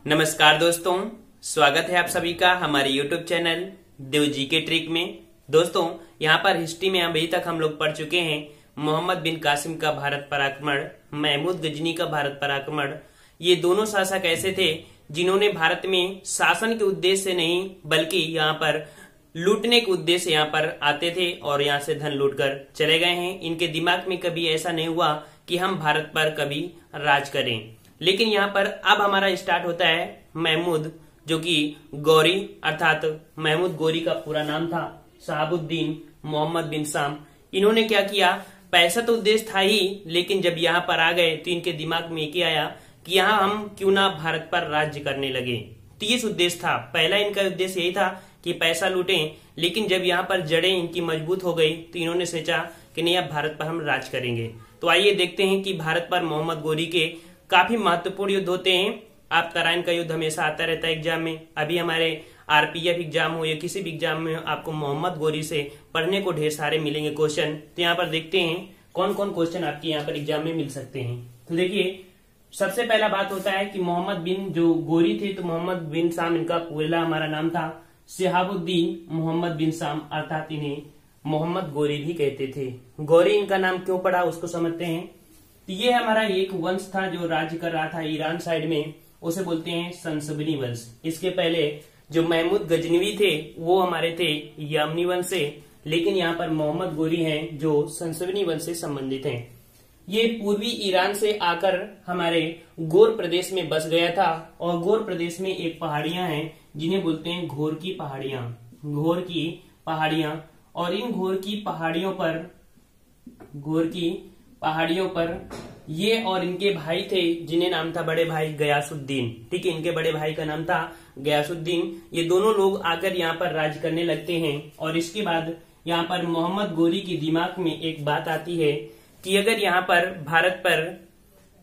नमस्कार दोस्तों, स्वागत है आप सभी का हमारे YouTube चैनल देव जी के ट्रिक में। दोस्तों, यहाँ पर हिस्ट्री में अभी तक हम लोग पढ़ चुके हैं मोहम्मद बिन कासिम का भारत पर आक्रमण, महमूद गजनी का भारत पर आक्रमण। ये दोनों शासक ऐसे थे जिन्होंने भारत में शासन के उद्देश्य से नहीं बल्कि यहाँ पर लूटने के उद्देश्य से यहाँ पर आते थे और यहाँ से धन लूट कर चले गए हैं। इनके दिमाग में कभी ऐसा नहीं हुआ कि हम भारत पर कभी राज करें। लेकिन यहाँ पर अब हमारा स्टार्ट होता है महमूद, जो कि गौरी अर्थात महमूद गौरी का पूरा नाम था शहाबुद्दीन मोहम्मद बिन साम। इन्होंने क्या किया, पैसा तो उद्देश्य था ही, लेकिन जब यहाँ पर आ गए तो इनके दिमाग में एक ही आया कि यहाँ हम क्यों ना भारत पर राज्य करने लगे। तो ये उद्देश्य था, पहला इनका उद्देश्य यही था कि पैसा लूटें। लेकिन जब यहाँ पर जड़ें इनकी मजबूत हो गई तो इन्होंने सोचा कि नहीं, अब भारत पर हम राज करेंगे। तो आइए देखते हैं कि भारत पर मोहम्मद गौरी के काफी महत्वपूर्ण युद्ध होते हैं। आप तराइन का युद्ध हमेशा आता रहता है एग्जाम में। अभी हमारे आरपीएफ एग्जाम हो या किसी भी एग्जाम में आपको मोहम्मद गौरी से पढ़ने को ढेर सारे मिलेंगे क्वेश्चन। तो यहाँ पर देखते हैं कौन कौन क्वेश्चन आपके यहाँ पर एग्जाम में मिल सकते हैं। तो देखिए, सबसे पहला बात होता है कि मोहम्मद बिन जो गौरी थे, तो मोहम्मद बिन साम इनका पूरा हमारा नाम था शहाबुद्दीन मोहम्मद बिन साम, अर्थात इन्हें मोहम्मद गौरी भी कहते थे। गौरी इनका नाम क्यों पड़ा उसको समझते हैं। तो ये हमारा एक वंश था जो राज्य कर रहा था ईरान साइड में, उसे बोलते हैं संसबनी वंश। इसके पहले जो महमूद गजनवी थे वो हमारे थे यामनी वंश से, लेकिन यहाँ पर मोहम्मद गौरी हैं जो संसबनी वंश से संबंधित हैं। ये पूर्वी ईरान से आकर हमारे गोर प्रदेश में बस गया था, और गोर प्रदेश में एक पहाड़ियां हैं जिन्हें बोलते हैं घोर की पहाड़ियां। घोर की पहाड़ियां, और इन घोर की पहाड़ियों पर ये और इनके भाई थे जिन्हें नाम था बड़े भाई गयासुद्दीन। ठीक है, इनके बड़े भाई का नाम था गयासुद्दीन। ये दोनों लोग आकर यहाँ पर राज करने लगते हैं। और इसके बाद यहाँ पर मोहम्मद गौरी के दिमाग में एक बात आती है कि अगर यहाँ पर भारत पर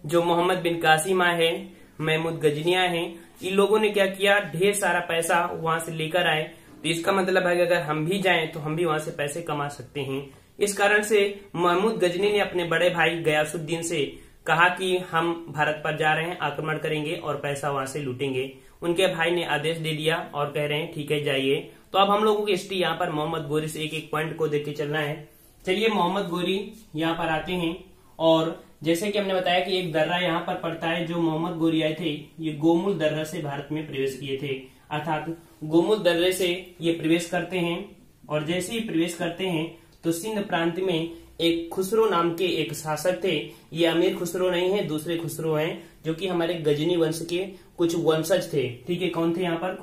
जो मोहम्मद बिन कासिम है, महमूद गजनिया है, इन लोगों ने क्या किया, ढेर सारा पैसा वहां से लेकर आए। तो इसका मतलब है कि अगर हम भी जाएं तो हम भी वहां से पैसे कमा सकते हैं। इस कारण से महमूद गजनी ने अपने बड़े भाई गयासुद्दीन से कहा कि हम भारत पर जा रहे हैं, आक्रमण करेंगे और पैसा वहां से लूटेंगे। उनके भाई ने आदेश दे दिया और कह रहे हैं ठीक है जाइए। तो अब हम लोगों की हिस्ट्री यहाँ पर मोहम्मद गौरी से एक एक पॉइंट को देख के चलना है। चलिए, मोहम्मद गौरी यहाँ पर आते हैं, और जैसे कि हमने बताया कि एक दर्रा यहाँ पर पड़ता है। जो मोहम्मद गौरी आए थे ये गोमुल दर्रा से भारत में प्रवेश किए थे, अर्थात गोमुल दर्रे से ये प्रवेश करते हैं। और जैसे ही प्रवेश करते हैं तो सिंध प्रांत में एक खुसरो नाम के एक शासक थे। ये अमीर खुसरो नहीं है, दूसरे खुसरो हैं जो कि हमारे गजनी वंश के कुछ वंशज थे। ठीक है, कौन थे यहाँ पर,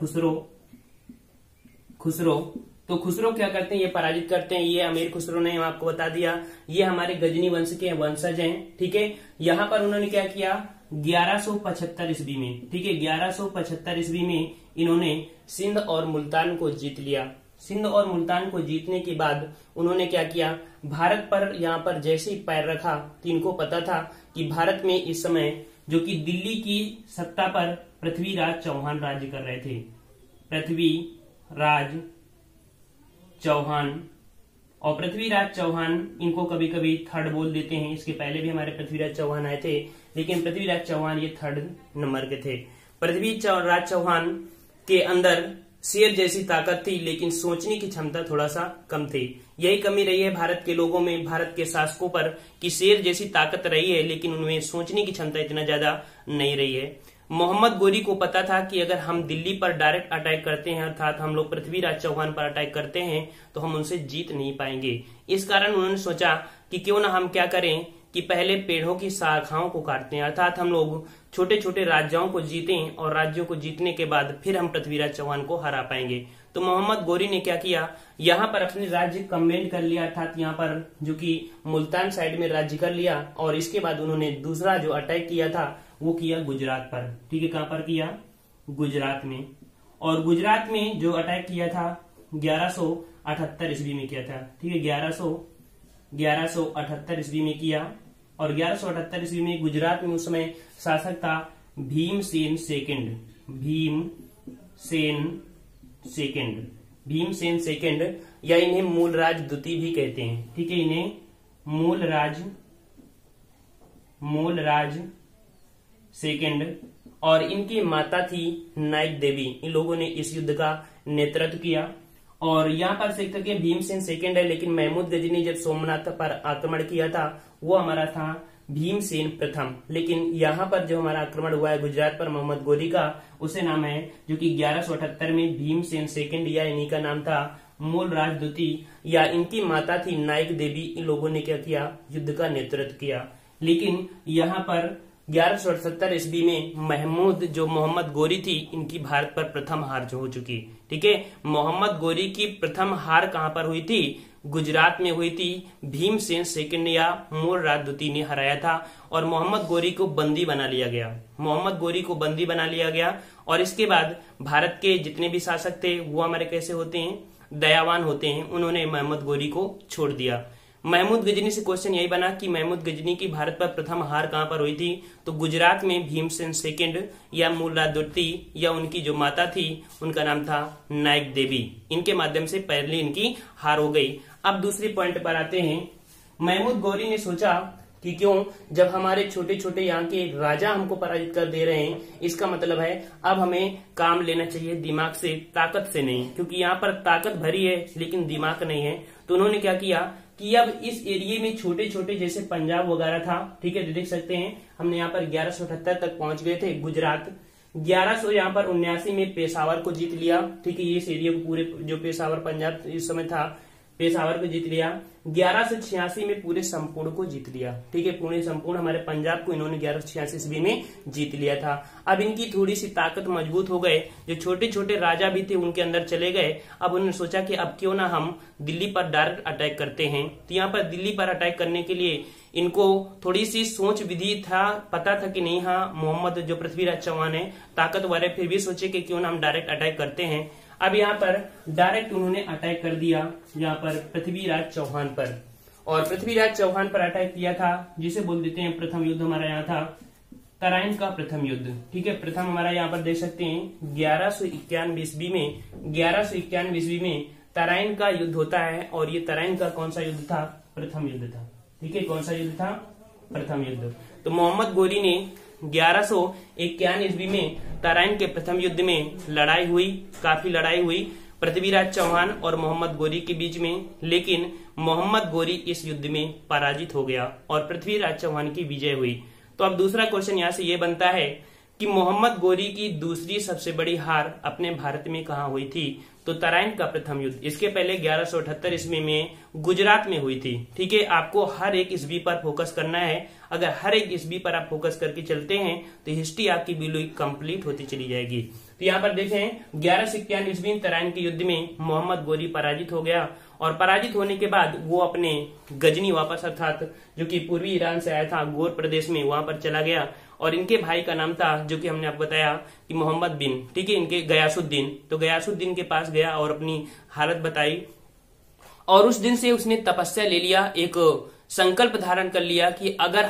खुसरो। तो खुसरो क्या करते हैं, ये पराजित करते हैं। ये अमीर खुसरो ने आपको बता दिया ये हमारे गजनी वंश के वंशज हैं। ठीक है, यहाँ पर उन्होंने क्या किया, 1175 ईस्वी में, ठीक है 1175 ईस्वी में इन्होंने सिंध और मुल्तान को जीत लिया। सिंध और मुल्तान को जीतने के बाद उन्होंने क्या किया, भारत पर यहाँ पर जैसे ही पैर रखा तो इनको पता था कि भारत में इस समय जो कि दिल्ली की सत्ता पर पृथ्वीराज चौहान राज्य कर रहे थे। पृथ्वीराज चौहान, और पृथ्वीराज चौहान इनको कभी कभी थर्ड बोल देते हैं। इसके पहले भी हमारे पृथ्वीराज चौहान आए थे, लेकिन पृथ्वीराज चौहान ये थर्ड नंबर के थे। पृथ्वीराज चौहान के अंदर शेर जैसी ताकत थी, लेकिन सोचने की क्षमता थोड़ा सा कम थी। यही कमी रही है भारत के लोगों में, भारत के शासकों पर, कि शेर जैसी ताकत रही है लेकिन उनमें सोचने की क्षमता इतना ज्यादा नहीं रही है। मोहम्मद गौरी को पता था कि अगर हम दिल्ली पर डायरेक्ट अटैक करते हैं, अर्थात हम लोग पृथ्वीराज चौहान पर अटैक करते हैं, तो हम उनसे जीत नहीं पाएंगे। इस कारण उन्होंने सोचा कि क्यों ना हम क्या करें कि पहले पेड़ों की शाखाओं को काटते हैं, अर्थात हम लोग छोटे छोटे राज्यों को जीतें, और राज्यों को जीतने के बाद फिर हम पृथ्वीराज चौहान को हरा पाएंगे। तो मोहम्मद गौरी ने क्या किया, यहाँ पर अपने राज्य कम्बाइन कर लिया, अर्थात यहाँ पर जो कि मुल्तान साइड में राज्य कर लिया। और इसके बाद उन्होंने दूसरा जो अटैक किया था वो किया गुजरात पर। ठीक है, कहां पर किया, गुजरात में। और गुजरात में जो अटैक किया था 1178 ईस्वी में किया था। ठीक है, 1178 ईस्वी में किया। और 1178 ईस्वी में गुजरात में उस समय शासक था भीमसेन सेकंड, या इन्हें मूलराज द्वितीय भी कहते हैं। ठीक है, इन्हें मूलराज सेकंड और इनकी माता थी नायक देवी। इन लोगों ने इस युद्ध का नेतृत्व किया। और यहाँ पर देख सकते हैं भीमसेन सेकंड है, लेकिन महमूद गजनी जब सोमनाथ पर आक्रमण किया था वो हमारा था भीमसेन प्रथम। लेकिन यहाँ पर जो हमारा आक्रमण हुआ है गुजरात पर मोहम्मद गोरी का, उसे नाम है जो कि 1178 में भीमसेन सेकंड या इन्हीं का नाम था मूल राजदूती या इनकी माता थी नायक देवी। इन लोगों ने क्या किया, युद्ध का नेतृत्व किया। लेकिन यहाँ पर 1178 ईस्वी में महमूद जो मोहम्मद गोरी थी इनकी भारत पर प्रथम हार जो हो चुकी। ठीक है, मोहम्मद गोरी की प्रथम हार कहां पर हुई थी, गुजरात में हुई थी। भीमसेन सेकंड या मूल राजदूती ने हराया था और मोहम्मद गोरी को बंदी बना लिया गया। मोहम्मद गोरी को बंदी बना लिया गया और इसके बाद भारत के जितने भी शासक थे वो हमारे कैसे होते हैं, दयावान होते हैं। उन्होंने मोहम्मद गोरी को छोड़ दिया। महमूद गजनी से क्वेश्चन यही बना कि महमूद गजनी की भारत पर प्रथम हार कहां पर हुई थी, तो गुजरात में भीमसेन सेकंड या मूल राजदूती या उनकी जो माता थी उनका नाम था नायक देवी। इनके माध्यम से पहले इनकी हार हो गई। अब दूसरी पॉइंट पर आते हैं। महमूद गौरी ने सोचा कि क्यों, जब हमारे छोटे छोटे यहाँ के राजा हमको पराजित कर दे रहे हैं, इसका मतलब है अब हमें काम लेना चाहिए दिमाग से, ताकत से नहीं, क्योंकि यहाँ पर ताकत भरी है लेकिन दिमाग नहीं है। तो उन्होंने क्या किया कि अब इस एरिया में छोटे छोटे जैसे पंजाब वगैरह था, ठीक है, देख सकते हैं हमने यहाँ पर 1178 तक पहुंच गए थे गुजरात। 1100 यहाँ पर 79 में पेशावर को जीत लिया। ठीक है, ये इस एरिया को पूरे जो पेशावर पंजाब इस समय था पेशावर को जीत लिया। 1186 में पूरे संपूर्ण को जीत लिया। ठीक है, पूरे संपूर्ण हमारे पंजाब को इन्होंने 1186 ईस्वी में जीत लिया था। अब इनकी थोड़ी सी ताकत मजबूत हो गए, जो छोटे छोटे राजा भी थे उनके अंदर चले गए। अब उन्होंने सोचा कि अब क्यों ना हम दिल्ली पर डायरेक्ट अटैक करते हैं। तो यहाँ पर दिल्ली पर अटैक करने के लिए इनको थोड़ी सी सोच विधि था, पता था कि नहीं हाँ मोहम्मद जो पृथ्वीराज चौहान है ताकतवर है, फिर भी सोचे कि क्यों ना हम डायरेक्ट अटैक करते हैं। अब यहाँ पर डायरेक्ट उन्होंने अटैक कर दिया यहाँ पर पृथ्वीराज चौहान पर, और पृथ्वीराज चौहान पर अटैक किया था, जिसे बोल देते हैं प्रथम युद्ध हमारा यहाँ था तराइन का प्रथम युद्ध। ठीक है, प्रथम हमारा यहाँ पर देख सकते हैं 1191 ईस्वी में 1191 ईस्वी में तराइन का युद्ध होता है। और ये तराइन का कौन सा युद्ध था, प्रथम युद्ध था। ठीक है, कौन सा युद्ध था, प्रथम युद्ध। तो मोहम्मद गोरी ने 1191 ईस्वी में तराइन के प्रथम युद्ध में लड़ाई हुई, काफी लड़ाई हुई पृथ्वीराज चौहान और मोहम्मद गोरी के बीच में। लेकिन मोहम्मद गोरी इस युद्ध में पराजित हो गया और पृथ्वीराज चौहान की विजय हुई। तो अब दूसरा क्वेश्चन यहाँ से ये बनता है कि मोहम्मद गोरी की दूसरी सबसे बड़ी हार अपने भारत में कहाँ हुई थी, तो तराइन का प्रथम युद्ध। इसके पहले 1178 ईस्वी में गुजरात में हुई थी। ठीक है, आपको हर एक ईस्वी पर फोकस करना है। अगर हर एक ईस्वी पर आप फोकस करके चलते हैं तो हिस्ट्री आपकी बिल्कुल कंप्लीट होती चली जाएगी। तो यहाँ पर देखें 1191 ईस्वी तराइन के युद्ध में मोहम्मद गोरी पराजित हो गया और पराजित होने के बाद वो अपने गजनी वापस, अर्थात जो कि पूर्वी ईरान से आया था गोर प्रदेश में, वहां पर चला गया। और इनके भाई का नाम था जो कि हमने आपको बताया कि मोहम्मद बिन, ठीक है, इनके गयासुद्दीन। तो गयासुद्दीन के पास गया और अपनी हालत बताई और उस दिन से उसने तपस्या ले लिया, एक संकल्प धारण कर लिया कि अगर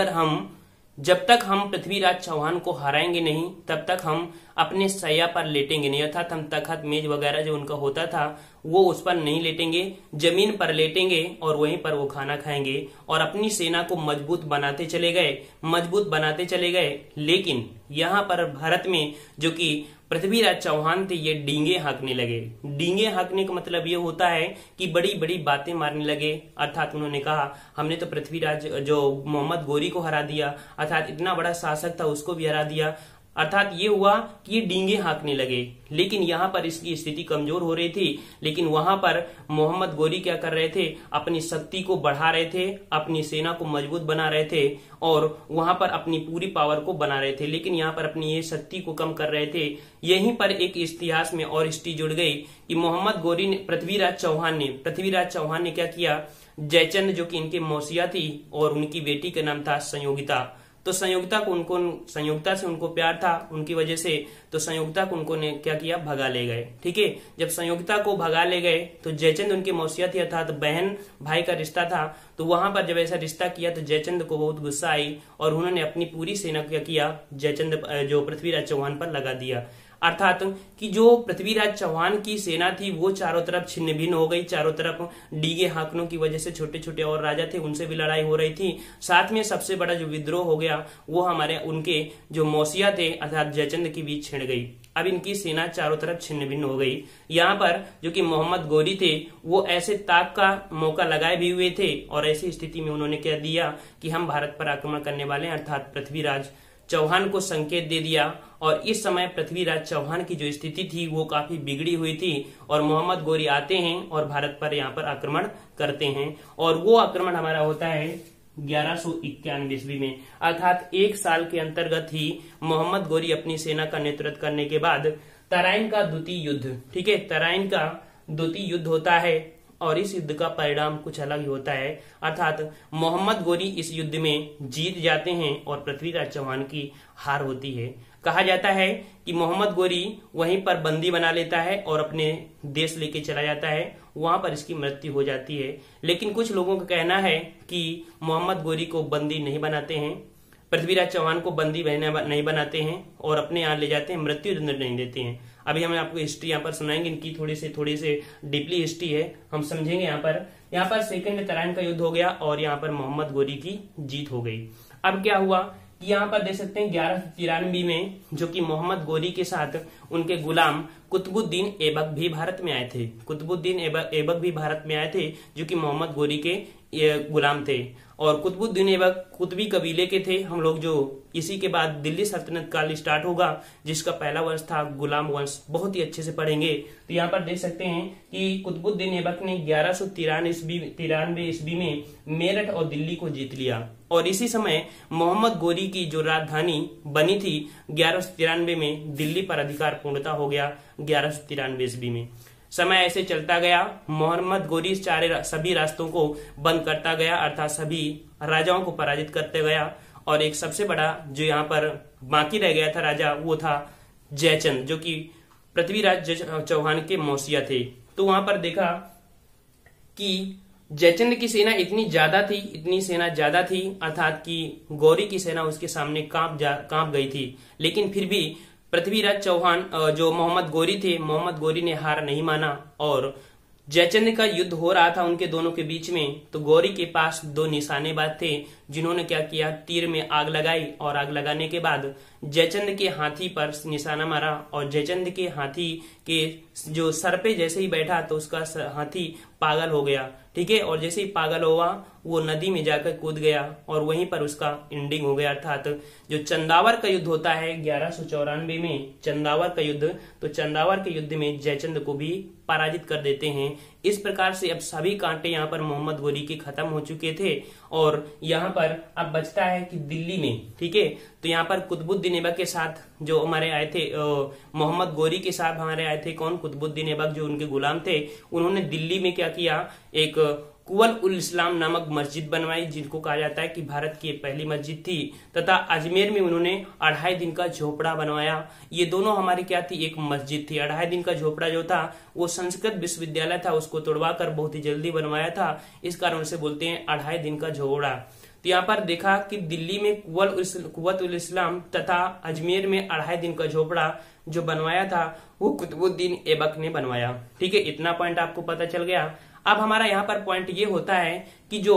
हम जब तक हम पृथ्वीराज चौहान को हराएंगे नहीं तब तक हम अपने सैया पर लेटेंगे नहीं, अर्थात हम तखत मेज वगैरह जो उनका होता था वो उस पर नहीं लेटेंगे, जमीन पर लेटेंगे और वहीं पर वो खाना खाएंगे। और अपनी सेना को मजबूत बनाते चले गए। लेकिन यहाँ पर भारत में जो कि पृथ्वीराज चौहान थे ये डींगे हाँकने लगे। डींगे हाँकने का मतलब ये होता है कि बड़ी बड़ी बातें मारने लगे। अर्थात उन्होंने कहा हमने तो पृथ्वीराज जो मोहम्मद गोरी को हरा दिया, अर्थात इतना बड़ा शासक था उसको भी हरा दिया। अर्थात ये हुआ कि ये डींगे हाँकने लगे। लेकिन यहाँ पर इसकी स्थिति कमजोर हो रही थी। लेकिन वहां पर मोहम्मद गोरी क्या कर रहे थे, अपनी शक्ति को बढ़ा रहे थे, अपनी सेना को मजबूत बना रहे थे और वहां पर अपनी पूरी पावर को बना रहे थे। लेकिन यहाँ पर अपनी ये शक्ति को कम कर रहे थे। यहीं पर एक इतिहास में और हिस्ट्री जुड़ गई कि मोहम्मद गोरी ने पृथ्वीराज चौहान ने क्या किया, जयचंद जो कि इनके मौसिया थी और उनकी बेटी का नाम था संयोगिता। तो संयोगिता से उनको प्यार था उनकी वजह से, तो संयोगिता को उनको ने क्या किया, भगा ले गए। ठीक है, जब संयोगिता को भगा ले गए तो जयचंद उनकी मौसिया थी, अर्थात बहन भाई का रिश्ता था, तो वहां पर जब ऐसा रिश्ता किया तो जयचंद को बहुत गुस्सा आई और उन्होंने अपनी पूरी सेना क्या किया, जयचंद जो पृथ्वीराज चौहान पर लगा दिया। अर्थात कि जो पृथ्वीराज चौहान की सेना थी वो चारों तरफ छिन्न भिन्न हो गई, चारों तरफ डीगे हाकनों की वजह से छोटे छोटे और राजा थे उनसे भी लड़ाई हो रही थी। साथ में सबसे बड़ा जो विद्रोह हो गया वो हमारे उनके जो मौसिया थे अर्थात जयचंद के बीच छिड़ गई। अब इनकी सेना चारों तरफ छिन्न भिन्न हो गई। यहाँ पर जो कि मोहम्मद गोरी थे वो ऐसे ताक का मौका लगाए भी हुए थे और ऐसी स्थिति में उन्होंने कह दिया कि हम भारत पर आक्रमण करने वाले हैं, अर्थात पृथ्वीराज चौहान को संकेत दे दिया। और इस समय पृथ्वीराज चौहान की जो स्थिति थी वो काफी बिगड़ी हुई थी और मोहम्मद गोरी आते हैं और भारत पर यहाँ पर आक्रमण करते हैं। और वो आक्रमण हमारा होता है 1191 ईस्वी में, अर्थात एक साल के अंतर्गत ही मोहम्मद गोरी अपनी सेना का नेतृत्व करने के बाद तराइन का द्वितीय युद्ध, ठीक है, तराइन का द्वितीय युद्ध होता है और इस युद्ध का परिणाम कुछ अलग ही होता है। अर्थात मोहम्मद गोरी इस युद्ध में जीत जाते हैं और पृथ्वीराज चौहान की हार होती है। कहा जाता है कि मोहम्मद गोरी वहीं पर बंदी बना लेता है और अपने देश लेके चला जाता है, वहां पर इसकी मृत्यु हो जाती है। लेकिन कुछ लोगों का कहना है कि मोहम्मद गोरी को बंदी नहीं बनाते हैं, पृथ्वीराज चौहान को बंदी नहीं बनाते हैं और अपने यहाँ ले जाते हैं, मृत्यु दंड नहीं देते हैं। अभी हम आपको हिस्ट्री यहाँ पर सुनाएंगे, इनकी थोड़ी से डीपली हिस्ट्री है, हम समझेंगे। यहाँ पर सेकंड तराइन का युद्ध हो गया और यहाँ पर मोहम्मद गोरी की जीत हो गई। अब क्या हुआ कि यहाँ पर देख सकते हैं 1193 में जो कि मोहम्मद गोरी के साथ उनके गुलाम कुतुबुद्दीन ऐबक भी भारत में आए थे। कुतुबुद्दीन ऐबक भी भारत में आए थे जो कि मोहम्मद गोरी के गुलाम थे। और कुतुबुद्दीन ऐबक कुतुबी कबीले के थे हम लोग, जो इसी के बाद दिल्ली सल्तनत काल स्टार्ट होगा जिसका पहला वंश था गुलाम वंश, बहुत ही अच्छे से पढ़ेंगे। तो यहाँ पर देख सकते हैं कि कुतुबुद्दीन ऐबक ने 1193 ईस्वी में मेरठ और दिल्ली को जीत लिया और इसी समय मोहम्मद गोरी की जो राजधानी बनी थी 1193 में दिल्ली पर अधिकार पूर्णता हो गया 1193 ईस्वी में। समय ऐसे चलता गया, मोहम्मद गोरी सभी रास्तों को बंद करता गया, अर्थात सभी राजाओं को पराजित करते गया। और एक सबसे बड़ा जो यहाँ पर बाकी रह गया था राजा वो था जयचंद, जो कि पृथ्वीराज चौहान के मौसिया थे। तो वहां पर देखा कि जयचंद की सेना इतनी ज्यादा थी अर्थात कि गौरी की सेना उसके सामने कांप गई थी। लेकिन फिर भी पृथ्वीराज चौहान जो मोहम्मद गोरी थे, मोहम्मद गोरी ने हार नहीं माना और जयचंद का युद्ध हो रहा था उनके दोनों के बीच में। तो गौरी के पास 2 निशानेबाज थे जिन्होंने क्या किया, तीर में आग लगाई और आग लगाने के बाद जयचंद के हाथी पर निशाना मारा और जयचंद के हाथी के जो सर पे जैसे ही बैठा तो उसका हाथी पागल हो गया, ठीक है। और जैसे ही पागल हुआ वो नदी में जाकर कूद गया और वहीं पर उसका एंडिंग हो गया। अर्थात जो चंदावर का युद्ध होता है 1194 में, चंदावर का युद्ध, तो चंदावर के युद्ध में जयचंद को भी पराजित कर देते हैं। इस प्रकार से अब सभी कांटे यहाँ पर मोहम्मद गोरी के खत्म हो चुके थे और यहाँ पर अब बचता है कि दिल्ली में, ठीक है। तो यहाँ पर कुतुबुद्दीन ऐबक के साथ जो हमारे आए थे, मोहम्मद गोरी के साथ हमारे आए थे कौन, कुतुबुद्दीन ऐबक जो उनके गुलाम थे। उन्होंने दिल्ली में क्या किया, एक कुवल उल इस्लाम नामक मस्जिद बनवाई जिनको कहा जाता है कि भारत की पहली मस्जिद थी, तथा अजमेर में उन्होंने 2.5 दिन का झोपड़ा बनवाया। ये दोनों हमारी क्या थी, एक मस्जिद थी। 2.5 दिन का झोपड़ा जो था वो संस्कृत विश्वविद्यालय था, उसको तोड़वाकर बहुत ही जल्दी बनवाया था, इस कारण उसे बोलते हैं 2.5 दिन का झोपड़ा। तो यहाँ पर देखा कि दिल्ली में कुवत उल इस्लाम तथा अजमेर में 2.5 दिन का झोपड़ा जो बनवाया था वो कुतुबुद्दीन ऐबक ने बनवाया, ठीक है। इतना पॉइंट आपको पता चल गया। अब हमारा यहाँ पर पॉइंट ये होता है कि जो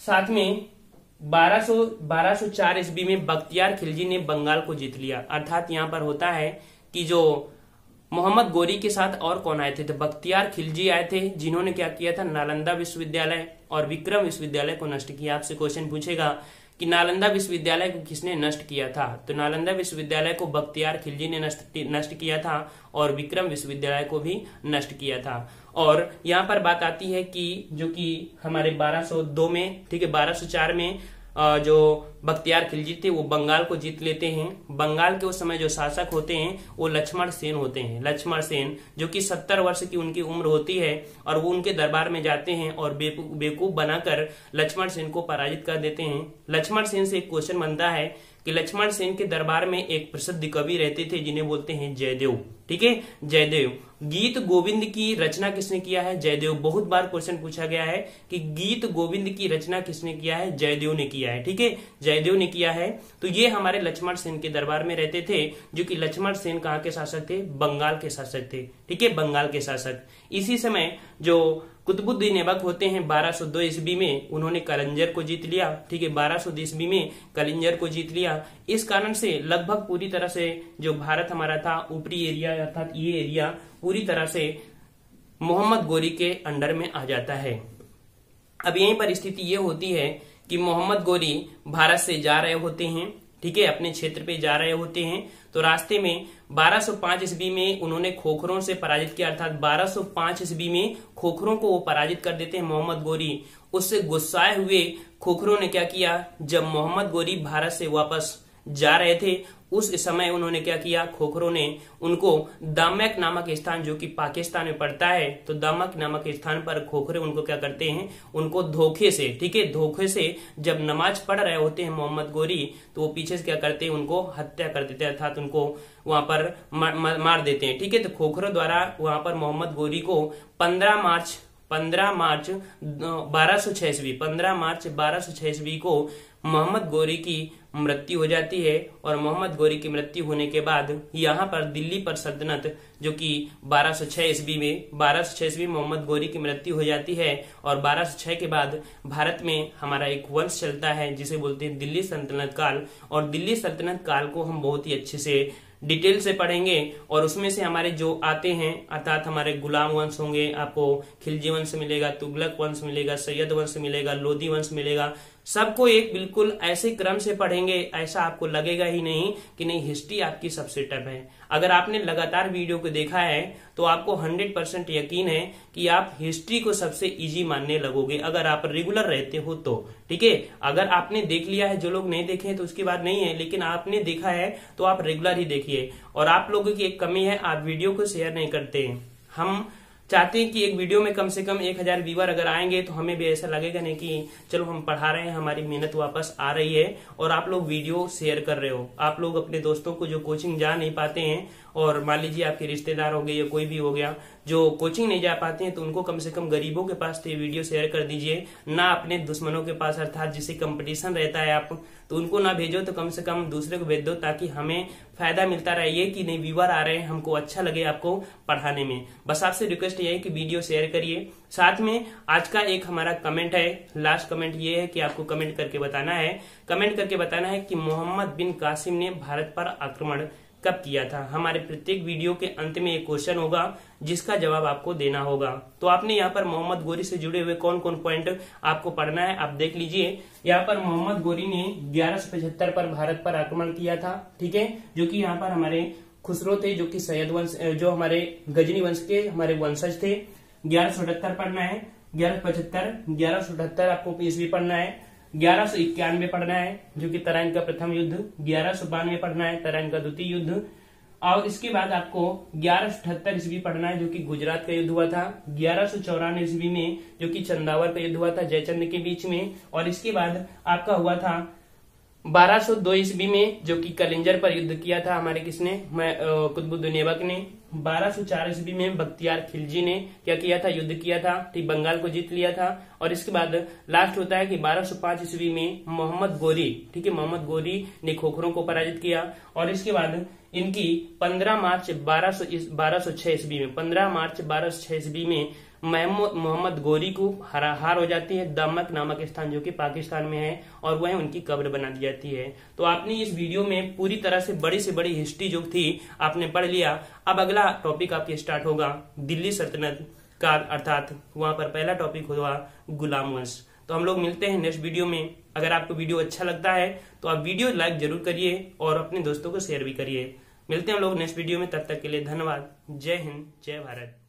साथ में 1204 ईस्वी में बख्तियार खिलजी ने बंगाल को जीत लिया। अर्थात यहाँ पर होता है कि जो मोहम्मद गोरी के साथ और कौन आए थे, तो बख्तियार खिलजी आए थे जिन्होंने क्या किया था, नालंदा विश्वविद्यालय और विक्रम विश्वविद्यालय को नष्ट किया। आपसे क्वेश्चन पूछेगा कि नालंदा विश्वविद्यालय को किसने नष्ट किया था, तो नालंदा विश्वविद्यालय को बख्तियार खिलजी ने नष्ट किया था और विक्रम विश्वविद्यालय को भी नष्ट किया था। और यहाँ पर बात आती है कि जो कि हमारे 1202 में, ठीक है, 1204 में जो बख्तियार खिलजी थे वो बंगाल को जीत लेते हैं। बंगाल के उस समय जो शासक होते हैं वो लक्ष्मण सेन होते हैं। लक्ष्मण सेन जो कि 70 वर्ष की उनकी उम्र होती है और वो उनके दरबार में जाते हैं और बेवकूफ बनाकर लक्ष्मण सेन को पराजित कर देते हैं। लक्ष्मण सेन से एक क्वेश्चन बनता है कि लक्ष्मण सेन के दरबार में एक प्रसिद्ध कवि रहते थे जिन्हें बोलते हैं जयदेव, ठीक है, जयदेव। गीत गोविंद की रचना किसने किया है? जयदेव। बहुत बार क्वेश्चन पूछा गया है कि गीत गोविंद की रचना किसने किया है? जयदेव ने किया है। ठीक है, जयदेव ने किया है। तो ये हमारे लक्ष्मण सेन के दरबार में रहते थे, जो कि लक्ष्मण सेन कहाँ के शासक थे? बंगाल के शासक थे। ठीक है, बंगाल के शासक। इसी समय जो कुतुबुद्दीन ऐबक होते हैं 1202 ईस्वी में, उन्होंने कलिंजर को जीत लिया। ठीक है, 1202 ईस्वी में कलिंजर को जीत लिया। इस कारण से लगभग पूरी तरह से जो भारत हमारा था, ऊपरी एरिया अर्थात ये एरिया पूरी तरह से मोहम्मद गोरी के अंडर में आ जाता है। अब यहीं पर स्थिति ये होती है कि मोहम्मद गोरी भारत से जा रहे होते हैं, ठीक है, अपने क्षेत्र पे जा रहे होते हैं। तो रास्ते में 1205 ईस्वी में उन्होंने खोखरों से पराजित किया, अर्थात 1205 ईस्वी में खोखरों को वो पराजित कर देते हैं मोहम्मद गोरी। उससे गुस्साए हुए खोखरों ने क्या किया, जब मोहम्मद गोरी भारत से वापस जा रहे थे उस समय उन्होंने क्या किया, खोखरों ने उनको दामैक नामक स्थान जो कि पाकिस्तान में पड़ता है, तो दामैक नामक स्थान पर खोखरे उनको क्या करते हैं, उनको धोखे से, ठीक है, धोखे से जब नमाज पढ़ रहे होते हैं मोहम्मद गोरी, तो वो पीछे से क्या करते हैं, उनको हत्या कर देते हैं, अर्थात उनको वहां पर मार देते हैं। ठीक है, तो खोखरों द्वारा वहां पर मोहम्मद गोरी को 15 मार्च 1206 ईस्वी 15 मार्च 1206 ईस्वी को मोहम्मद गोरी की मृत्यु हो जाती है। और मोहम्मद गोरी की मृत्यु होने के बाद यहाँ पर दिल्ली पर सल्तनत जो कि 1206 ईस्वी में मोहम्मद गोरी की मृत्यु हो जाती है। और 1206 के बाद भारत में हमारा एक वंश चलता है जिसे बोलते हैं दिल्ली सल्तनत काल। और दिल्ली सल्तनत काल को हम बहुत ही अच्छे से डिटेल से पढ़ेंगे और उसमें से हमारे जो आते हैं अर्थात हमारे गुलाम वंश होंगे, आपको खिलजी वंश मिलेगा, तुगलक वंश मिलेगा, सैयद वंश मिलेगा, लोधी वंश मिलेगा, सबको एक बिल्कुल ऐसे क्रम से पढ़ेंगे, ऐसा आपको लगेगा ही नहीं कि नहीं हिस्ट्री आपकी सबसे टफ है। अगर आपने लगातार वीडियो को देखा है तो आपको 100% यकीन है कि आप हिस्ट्री को सबसे इजी मानने लगोगे अगर आप रेगुलर रहते हो तो। ठीक है, अगर आपने देख लिया है, जो लोग नहीं देखे हैं तो उसकी बात नहीं है, लेकिन आपने देखा है तो आप रेगुलर ही देखिए। और आप लोगों की एक कमी है, आप वीडियो को शेयर नहीं करते हैं। हम चाहते हैं कि एक वीडियो में कम से कम 1000 व्यूअर अगर आएंगे तो हमें भी ऐसा लगेगा नहीं कि चलो हम पढ़ा रहे हैं, हमारी मेहनत वापस आ रही है और आप लोग वीडियो शेयर कर रहे हो। आप लोग अपने दोस्तों को जो कोचिंग जा नहीं पाते हैं, और मान लीजिए आपके रिश्तेदार हो गए या कोई भी हो गया जो कोचिंग नहीं जा पाते हैं, तो उनको कम से कम गरीबों के पास तो ये वीडियो शेयर कर दीजिए, ना अपने दुश्मनों के पास, अर्थात जिसे कंपटीशन रहता है आप तो उनको ना भेजो, तो कम से कम दूसरे को भेज दो ताकि हमें फायदा मिलता रहे, ये कि नहीं व्यूअर आ रहे हैं, हमको अच्छा लगे आपको पढ़ाने में। बस आपसे रिक्वेस्ट ये है कि वीडियो शेयर करिए। साथ में आज का एक हमारा कमेंट है, लास्ट कमेंट ये है कि आपको कमेंट करके बताना है कि मोहम्मद बिन कासिम ने भारत पर आक्रमण कब किया था। हमारे प्रत्येक वीडियो के अंत में एक क्वेश्चन होगा जिसका जवाब आपको देना होगा। तो आपने यहाँ पर मोहम्मद गोरी से जुड़े हुए कौन कौन पॉइंट आपको पढ़ना है, आप देख लीजिए। यहाँ पर मोहम्मद गोरी ने 1175 पर भारत पर आक्रमण किया था, ठीक है, जो कि यहाँ पर हमारे खुसरो थे, जो कि सैयद वंश, जो हमारे गजनी वंश के हमारे वंशज थे। 1178 पढ़ना है, 1178 आपको ईस्वी पढ़ना है। 1191 पढ़ना है जो कि तराइन का प्रथम युद्ध। 1192 पढ़ना है, तराइन का द्वितीय युद्ध। और इसके बाद आपको 1178 ईस्वी पढ़ना है जो कि गुजरात का युद्ध हुआ था। 1194 ईस्वी में जो कि चंदावर का युद्ध हुआ था जयचंद के बीच में। और इसके बाद आपका हुआ था 1202 ईस्वी में जो कि कलिंजर पर युद्ध किया था हमारे किसने, कुतुबुद्दीन ऐबक ने। 1204 ईस्वी में बख्तियार खिलजी ने क्या किया था, युद्ध किया था, ठीक, बंगाल को जीत लिया था। और इसके बाद लास्ट होता है कि 1205 ईस्वी में मोहम्मद गोरी, ठीक है, मोहम्मद गोरी ने खोखरों को पराजित किया। और इसके बाद इनकी 15 मार्च 1206 ईस्वी में 15 मार्च 1206 ईस्वी में मोहम्मद गोरी को हार हो जाती है दामक नामक स्थान जो कि पाकिस्तान में है, और वह उनकी कब्र बना दी जाती है। तो आपने इस वीडियो में पूरी तरह से बड़ी हिस्ट्री जो थी आपने पढ़ लिया। अब अगला टॉपिक आपके स्टार्ट होगा दिल्ली सल्तनत काल, अर्थात वहां पर पहला टॉपिक होगा गुलाम वंश। तो हम लोग मिलते हैं नेक्स्ट वीडियो में। अगर आपको वीडियो अच्छा लगता है तो आप वीडियो लाइक जरूर करिए और अपने दोस्तों को शेयर भी करिए। मिलते हैं हम लोग नेक्स्ट वीडियो में, तब तक के लिए धन्यवाद। जय हिंद, जय भारत।